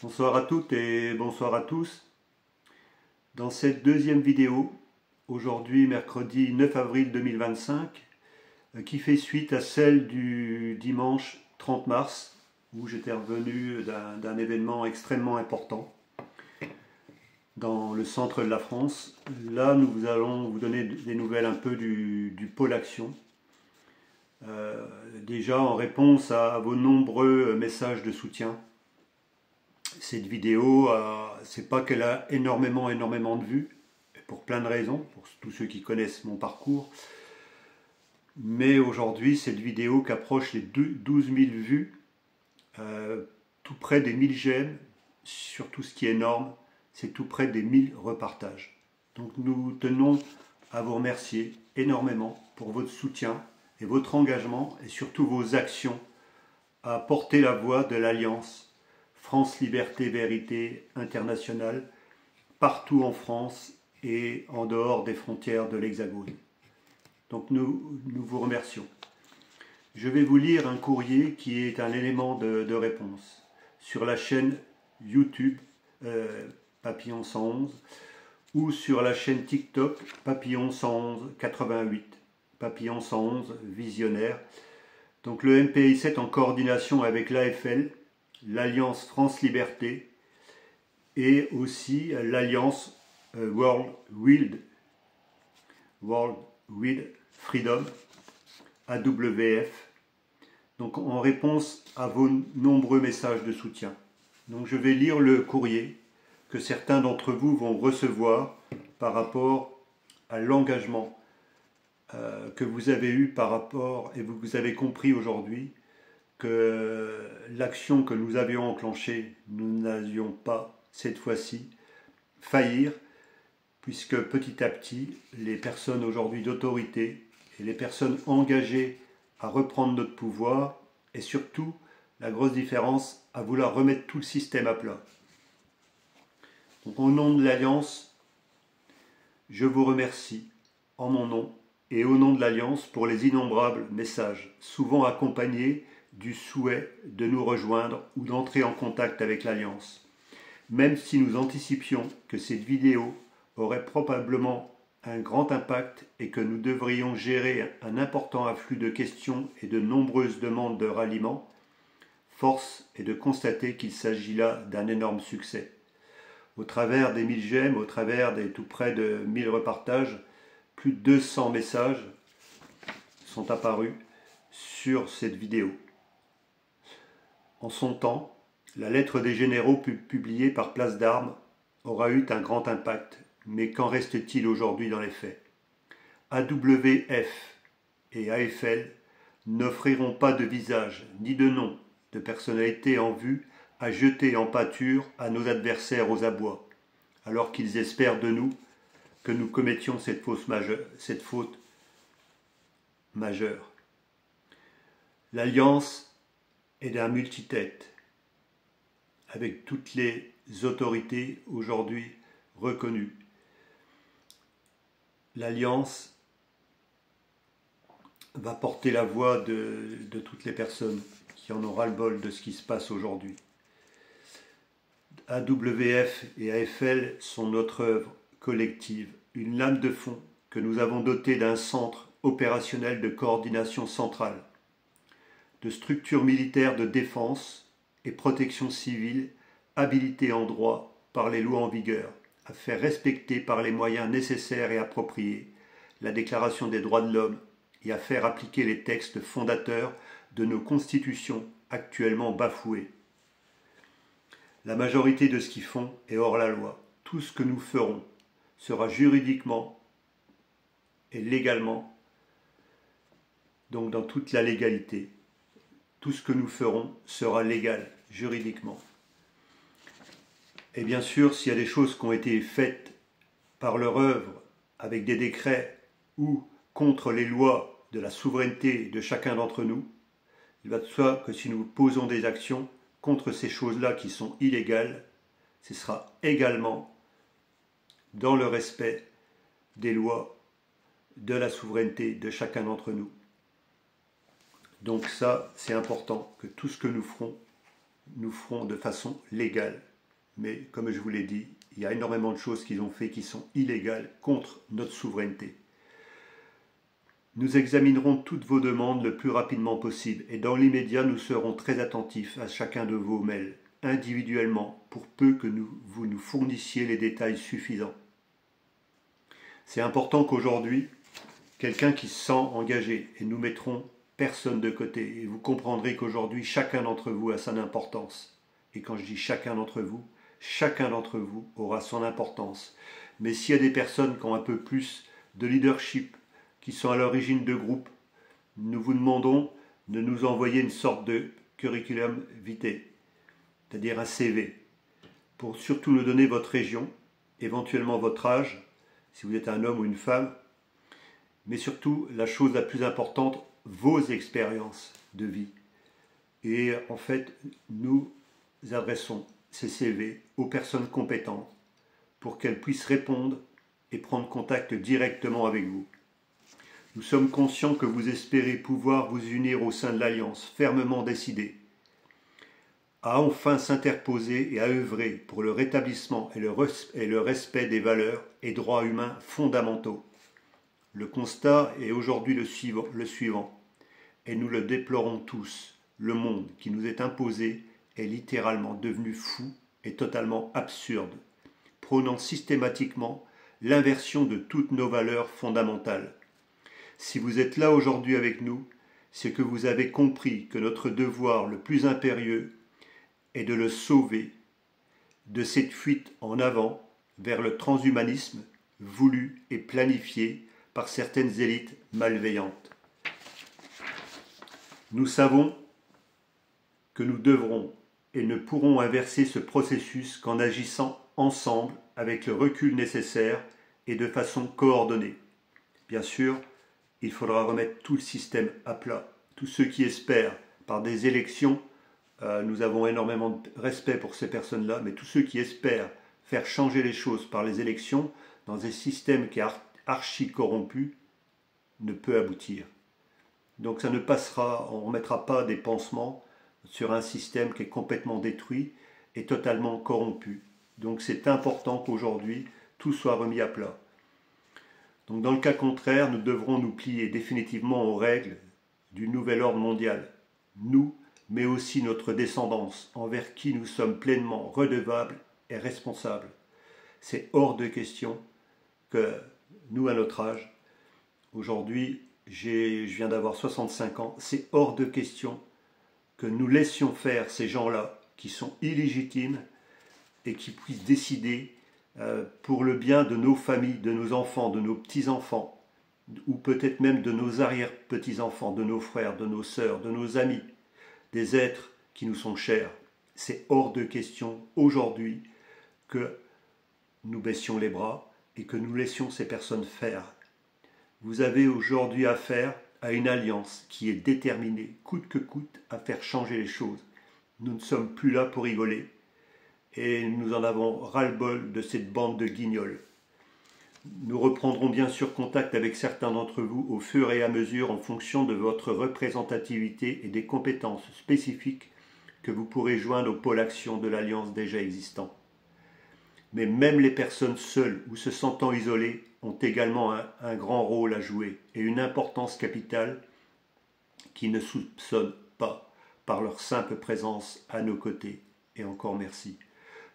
Bonsoir à toutes et bonsoir à tous. Dans cette deuxième vidéo, aujourd'hui mercredi 9 avril 2025, qui fait suite à celle du dimanche 30 mars, où j'étais revenu d'un événement extrêmement important dans le centre de la France. Là, nous allons vous donner des nouvelles un peu du pôle action. Déjà en réponse à vos nombreux messages de soutien. Cette vidéo, c'est pas qu'elle a énormément de vues, pour plein de raisons, pour tous ceux qui connaissent mon parcours. Mais aujourd'hui, cette vidéo qui approche les 12 000 vues, tout près des 1000 j'aime, surtout ce qui est énorme, c'est tout près des 1000 repartages. Donc nous tenons à vous remercier énormément pour votre soutien et votre engagement et surtout vos actions à porter la voix de l'Alliance France Liberté Vérité Internationale partout en France et en dehors des frontières de l'Hexagone. Donc nous vous remercions. Je vais vous lire un courrier qui est un élément de réponse sur la chaîne YouTube Papillon 111 ou sur la chaîne TikTok Papillon 111 88, Papillon 111 Visionnaire. Donc le MPI7 en coordination avec l'AFL, l'Alliance France Liberté et aussi l'Alliance World Wild Freedom, AWF, donc en réponse à vos nombreux messages de soutien. Donc je vais lire le courrier que certains d'entre vous vont recevoir par rapport à l'engagement que vous avez eu par rapport, et vous avez compris aujourd'hui que l'action que nous avions enclenchée, nous n'allions pas cette fois-ci faillir, puisque petit à petit, les personnes aujourd'hui d'autorité et les personnes engagées à reprendre notre pouvoir, et surtout la grosse différence à vouloir remettre tout le système à plat. Donc au nom de l'Alliance, je vous remercie en mon nom et au nom de l'Alliance pour les innombrables messages, souvent accompagnés du souhait de nous rejoindre ou d'entrer en contact avec l'Alliance. Même si nous anticipions que cette vidéo aurait probablement un grand impact et que nous devrions gérer un important afflux de questions et de nombreuses demandes de ralliement, force est de constater qu'il s'agit là d'un énorme succès. Au travers des 1000 j'aime, au travers des tout près de 1000 repartages, plus de 200 messages sont apparus sur cette vidéo. En son temps, la lettre des généraux publiée par Place d'Armes aura eu un grand impact, mais qu'en reste-t-il aujourd'hui dans les faits? AWF et AFL n'offriront pas de visage ni de nom de personnalité en vue à jeter en pâture à nos adversaires aux abois, alors qu'ils espèrent de nous que nous commettions cette faute majeure. L'Alliance est d'un multitête, avec toutes les autorités aujourd'hui reconnues. L'Alliance va porter la voix de toutes les personnes qui en ont ras-le-bol de ce qui se passe aujourd'hui. AWF et AFL sont notre œuvre collective, une lame de fond que nous avons dotée d'un centre opérationnel de coordination centrale, de structures militaires de défense et protection civile habilitées en droit par les lois en vigueur, à faire respecter par les moyens nécessaires et appropriés la Déclaration des droits de l'homme et à faire appliquer les textes fondateurs de nos constitutions actuellement bafouées. La majorité de ce qu'ils font est hors la loi. Tout ce que nous ferons sera juridiquement et légalement, donc dans toute la légalité. Tout ce que nous ferons sera légal, juridiquement. Et bien sûr, s'il y a des choses qui ont été faites par leur œuvre, avec des décrets ou contre les lois de la souveraineté de chacun d'entre nous, il va de soi que si nous posons des actions contre ces choses-là qui sont illégales, ce sera également dans le respect des lois de la souveraineté de chacun d'entre nous. Donc ça, c'est important, que tout ce que nous ferons nous ferons de façon légale. Mais comme je vous l'ai dit, il y a énormément de choses qu'ils ont fait qui sont illégales contre notre souveraineté. Nous examinerons toutes vos demandes le plus rapidement possible et dans l'immédiat, nous serons très attentifs à chacun de vos mails, individuellement, pour peu que vous nous fournissiez les détails suffisants. C'est important qu'aujourd'hui, quelqu'un qui se sent engagé, et nous mettrons personne de côté, et vous comprendrez qu'aujourd'hui, chacun d'entre vous a son importance. Et quand je dis chacun d'entre vous aura son importance. Mais s'il y a des personnes qui ont un peu plus de leadership, qui sont à l'origine de groupes, nous vous demandons de nous envoyer une sorte de curriculum vitae, c'est-à-dire un CV, pour surtout nous donner votre région, éventuellement votre âge, si vous êtes un homme ou une femme, mais surtout, la chose la plus importante, vos expériences de vie. Et en fait, nous adressons ces CV aux personnes compétentes pour qu'elles puissent répondre et prendre contact directement avec vous. Nous sommes conscients que vous espérez pouvoir vous unir au sein de l'Alliance, fermement décidée, à enfin s'interposer et à œuvrer pour le rétablissement et le respect des valeurs et droits humains fondamentaux. Le constat est aujourd'hui le suivant, et nous le déplorons tous. Le monde qui nous est imposé est littéralement devenu fou et totalement absurde, prônant systématiquement l'inversion de toutes nos valeurs fondamentales. Si vous êtes là aujourd'hui avec nous, c'est que vous avez compris que notre devoir le plus impérieux est de le sauver de cette fuite en avant vers le transhumanisme voulu et planifié par certaines élites malveillantes. Nous savons que nous devrons et ne pourrons inverser ce processus qu'en agissant ensemble avec le recul nécessaire et de façon coordonnée. Bien sûr, il faudra remettre tout le système à plat. Tous ceux qui espèrent par des élections, nous avons énormément de respect pour ces personnes-là, mais tous ceux qui espèrent faire changer les choses par les élections dans un système qui est archi corrompu ne peut aboutir. Donc ça ne passera, on ne remettra pas des pansements sur un système qui est complètement détruit et totalement corrompu. Donc c'est important qu'aujourd'hui tout soit remis à plat. Donc dans le cas contraire, nous devrons nous plier définitivement aux règles du nouvel ordre mondial. Nous, mais aussi notre descendance, envers qui nous sommes pleinement redevables et responsables. C'est hors de question que nous, à notre âge, aujourd'hui, je viens d'avoir 65 ans, c'est hors de question que nous laissions faire ces gens-là qui sont illégitimes et qui puissent décider pour le bien de nos familles, de nos enfants, de nos petits-enfants, ou peut-être même de nos arrière-petits-enfants, de nos frères, de nos sœurs, de nos amis, des êtres qui nous sont chers. C'est hors de question aujourd'hui que nous baissions les bras et que nous laissions ces personnes faire. Vous avez aujourd'hui affaire à une alliance qui est déterminée, coûte que coûte, à faire changer les choses. Nous ne sommes plus là pour rigoler et nous en avons ras-le-bol de cette bande de guignols. Nous reprendrons bien sûr contact avec certains d'entre vous au fur et à mesure en fonction de votre représentativité et des compétences spécifiques que vous pourrez joindre au pôle action de l'Alliance déjà existant. Mais même les personnes seules ou se sentant isolées ont également un grand rôle à jouer et une importance capitale qui ne soupçonnent pas par leur simple présence à nos côtés. Et encore merci.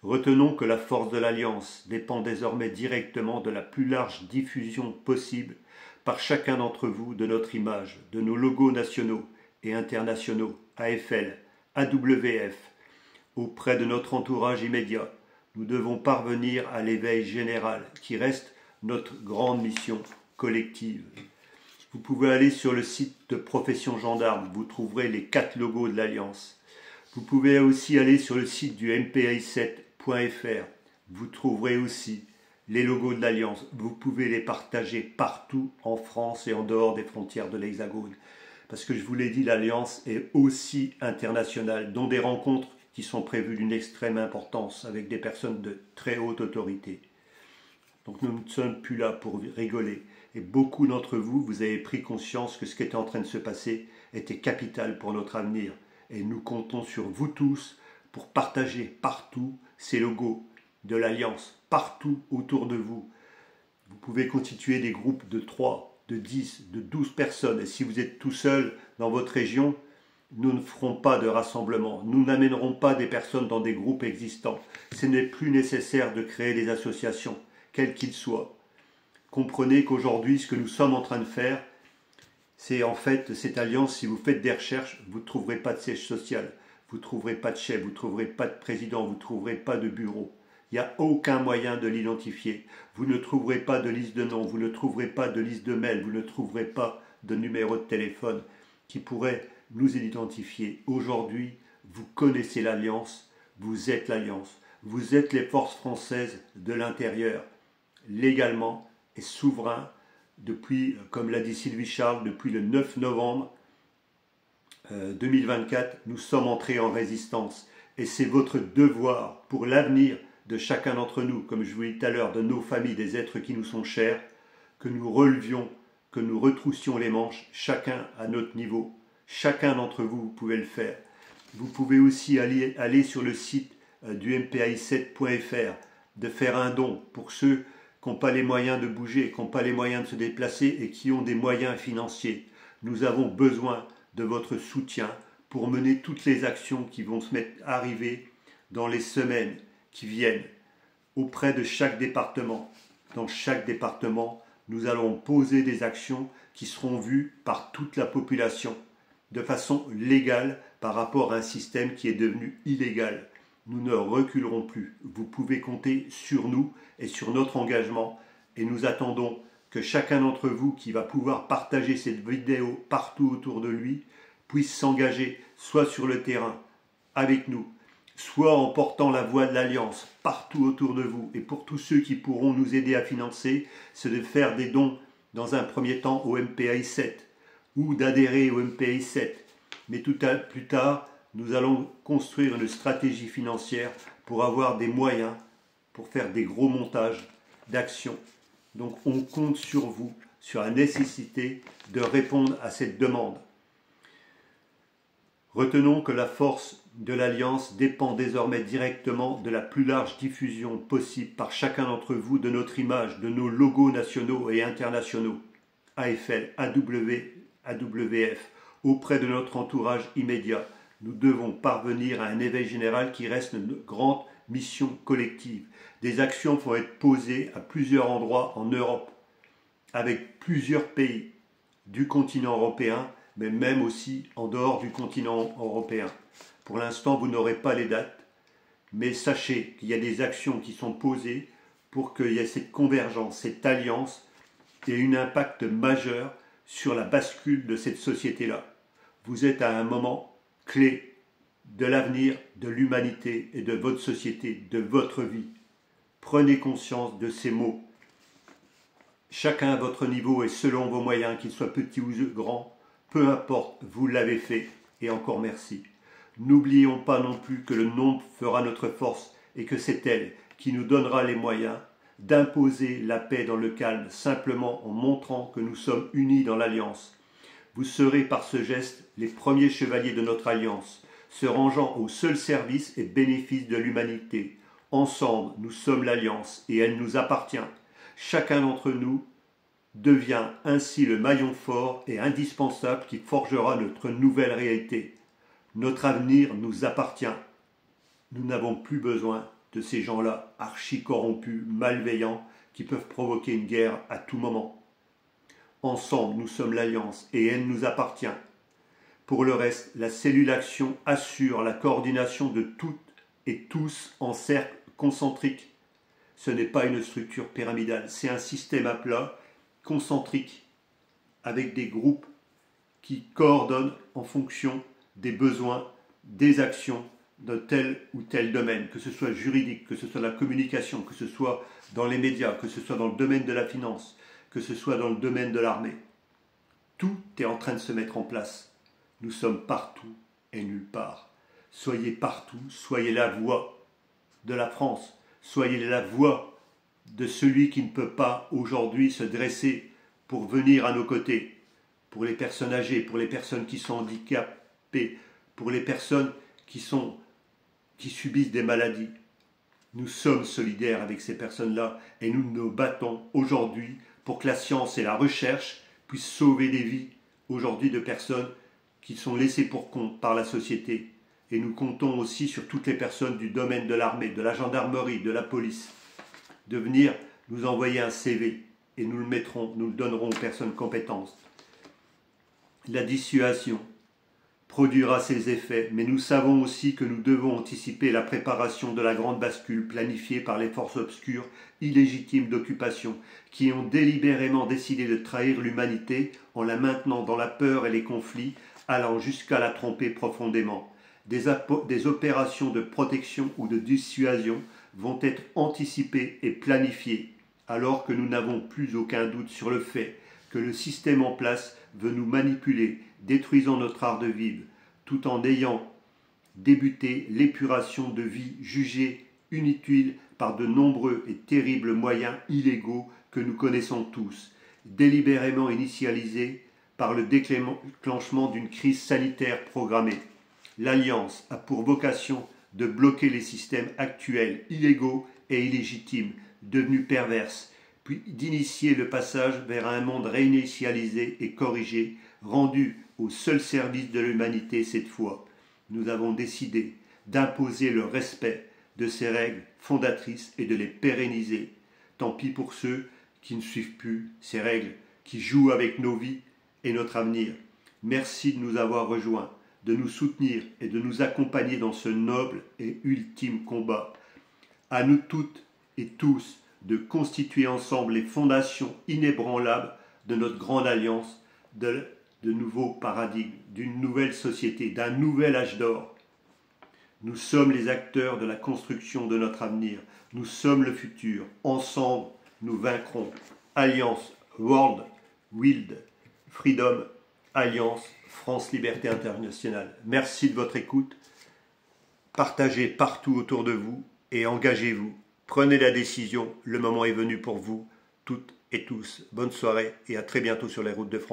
Retenons que la force de l'Alliance dépend désormais directement de la plus large diffusion possible par chacun d'entre vous de notre image, de nos logos nationaux et internationaux, AFL, AWF, auprès de notre entourage immédiat. Nous devons parvenir à l'éveil général, qui reste notre grande mission collective. Vous pouvez aller sur le site de Profession Gendarme, vous trouverez les 4 logos de l'Alliance. Vous pouvez aussi aller sur le site du MPI7.fr, vous trouverez aussi les logos de l'Alliance. Vous pouvez les partager partout en France et en dehors des frontières de l'Hexagone. Parce que je vous l'ai dit, l'Alliance est aussi internationale, dont des rencontres qui sont prévues d'une extrême importance avec des personnes de très haute autorité. Donc nous ne sommes plus là pour rigoler. Et beaucoup d'entre vous, vous avez pris conscience que ce qui était en train de se passer était capital pour notre avenir. Et nous comptons sur vous tous pour partager partout ces logos de l'Alliance, partout autour de vous. Vous pouvez constituer des groupes de 3, de 10, de 12 personnes. Et si vous êtes tout seul dans votre région, nous ne ferons pas de rassemblement. Nous n'amènerons pas des personnes dans des groupes existants. Ce n'est plus nécessaire de créer des associations, quels qu'ils soient. Comprenez qu'aujourd'hui, ce que nous sommes en train de faire, c'est en fait cette alliance. Si vous faites des recherches, vous ne trouverez pas de siège social, vous ne trouverez pas de chef, vous ne trouverez pas de président, vous ne trouverez pas de bureau. Il n'y a aucun moyen de l'identifier. Vous ne trouverez pas de liste de noms, vous ne trouverez pas de liste de mails, vous ne trouverez pas de numéro de téléphone qui pourrait nous identifier. Aujourd'hui, vous connaissez l'Alliance, vous êtes l'Alliance, vous êtes les forces françaises de l'intérieur, légalement et souverain, depuis, comme l'a dit Sylvie Charles, depuis le 9 novembre 2024, nous sommes entrés en résistance. Et c'est votre devoir pour l'avenir de chacun d'entre nous, comme je vous l'ai dit tout à l'heure, de nos familles, des êtres qui nous sont chers, que nous relevions, que nous retroussions les manches, chacun à notre niveau. Chacun d'entre vous, vous pouvez le faire. Vous pouvez aussi aller sur le site du mpai7.fr, de faire un don pour ceux qui n'ont pas les moyens de bouger, qui n'ont pas les moyens de se déplacer et qui ont des moyens financiers. Nous avons besoin de votre soutien pour mener toutes les actions qui vont arriver dans les semaines qui viennent auprès de chaque département. Dans chaque département, nous allons poser des actions qui seront vues par toute la population de façon légale par rapport à un système qui est devenu illégal. Nous ne reculerons plus. Vous pouvez compter sur nous et sur notre engagement et nous attendons que chacun d'entre vous qui va pouvoir partager cette vidéo partout autour de lui puisse s'engager soit sur le terrain avec nous, soit en portant la voix de l'Alliance partout autour de vous. Et pour tous ceux qui pourront nous aider à financer, c'est de faire des dons dans un premier temps au MPI 7 ou d'adhérer au MPI 7. Mais plus tard, nous allons construire une stratégie financière pour avoir des moyens pour faire des gros montages d'actions. Donc on compte sur vous, sur la nécessité de répondre à cette demande. Retenons que la force de l'Alliance dépend désormais directement de la plus large diffusion possible par chacun d'entre vous de notre image, de nos logos nationaux et internationaux, AFL, AW, AWF, auprès de notre entourage immédiat. Nous devons parvenir à un éveil général qui reste une grande mission collective. Des actions vont être posées à plusieurs endroits en Europe, avec plusieurs pays du continent européen, mais même aussi en dehors du continent européen. Pour l'instant, vous n'aurez pas les dates, mais sachez qu'il y a des actions qui sont posées pour qu'il y ait cette convergence, cette alliance, et un impact majeur sur la bascule de cette société-là. Vous êtes à un moment clé de l'avenir de l'humanité et de votre société, de votre vie. Prenez conscience de ces mots. Chacun à votre niveau et selon vos moyens, qu'ils soient petits ou grands, peu importe, vous l'avez fait et encore merci. N'oublions pas non plus que le nombre fera notre force et que c'est elle qui nous donnera les moyens d'imposer la paix dans le calme, simplement en montrant que nous sommes unis dans l'Alliance. Vous serez par ce geste les premiers chevaliers de notre Alliance, se rangeant au seul service et bénéfice de l'humanité. Ensemble, nous sommes l'Alliance et elle nous appartient. Chacun d'entre nous devient ainsi le maillon fort et indispensable qui forgera notre nouvelle réalité. Notre avenir nous appartient. Nous n'avons plus besoin de ces gens-là archi-corrompus, malveillants, qui peuvent provoquer une guerre à tout moment. Ensemble, nous sommes l'Alliance et elle nous appartient. Pour le reste, la cellule action assure la coordination de toutes et tous en cercle concentrique. Ce n'est pas une structure pyramidale, c'est un système à plat, concentrique, avec des groupes qui coordonnent en fonction des besoins, des actions de tel ou tel domaine, que ce soit juridique, que ce soit la communication, que ce soit dans les médias, que ce soit dans le domaine de la finance, que ce soit dans le domaine de l'armée. Tout est en train de se mettre en place. Nous sommes partout et nulle part. Soyez partout, soyez la voix de la France, soyez la voix de celui qui ne peut pas aujourd'hui se dresser pour venir à nos côtés, pour les personnes âgées, pour les personnes qui sont handicapées, pour les personnes qui qui subissent des maladies. Nous sommes solidaires avec ces personnes-là et nous nous battons aujourd'hui pour que la science et la recherche puissent sauver des vies aujourd'hui de personnes qui sont laissées pour compte par la société. Et nous comptons aussi sur toutes les personnes du domaine de l'armée, de la gendarmerie, de la police, de venir nous envoyer un CV et nous le donnerons aux personnes compétentes. La dissuasion produira ses effets, mais nous savons aussi que nous devons anticiper la préparation de la grande bascule planifiée par les forces obscures illégitimes d'occupation qui ont délibérément décidé de trahir l'humanité en la maintenant dans la peur et les conflits, allant jusqu'à la tromper profondément. Des opérations de protection ou de dissuasion vont être anticipées et planifiées, alors que nous n'avons plus aucun doute sur le fait que le système en place veut nous manipuler, détruisant notre art de vivre, tout en ayant débuté l'épuration de vie jugée inutile par de nombreux et terribles moyens illégaux que nous connaissons tous, délibérément initialisés par le déclenchement d'une crise sanitaire programmée. L'Alliance a pour vocation de bloquer les systèmes actuels illégaux et illégitimes, devenus perverses, puis d'initier le passage vers un monde réinitialisé et corrigé, rendu au seul service de l'humanité cette fois. Nous avons décidé d'imposer le respect de ces règles fondatrices et de les pérenniser. Tant pis pour ceux qui ne suivent plus ces règles, qui jouent avec nos vies et notre avenir. Merci de nous avoir rejoints, de nous soutenir et de nous accompagner dans ce noble et ultime combat. À nous toutes et tous de constituer ensemble les fondations inébranlables de notre grande alliance, de nouveaux paradigmes, d'une nouvelle société, d'un nouvel âge d'or. Nous sommes les acteurs de la construction de notre avenir. Nous sommes le futur. Ensemble, nous vaincrons. Alliance World Wild Freedom, Alliance France Liberté Internationale. Merci de votre écoute. Partagez partout autour de vous et engagez-vous. Prenez la décision, le moment est venu pour vous, toutes et tous. Bonne soirée et à très bientôt sur les routes de France.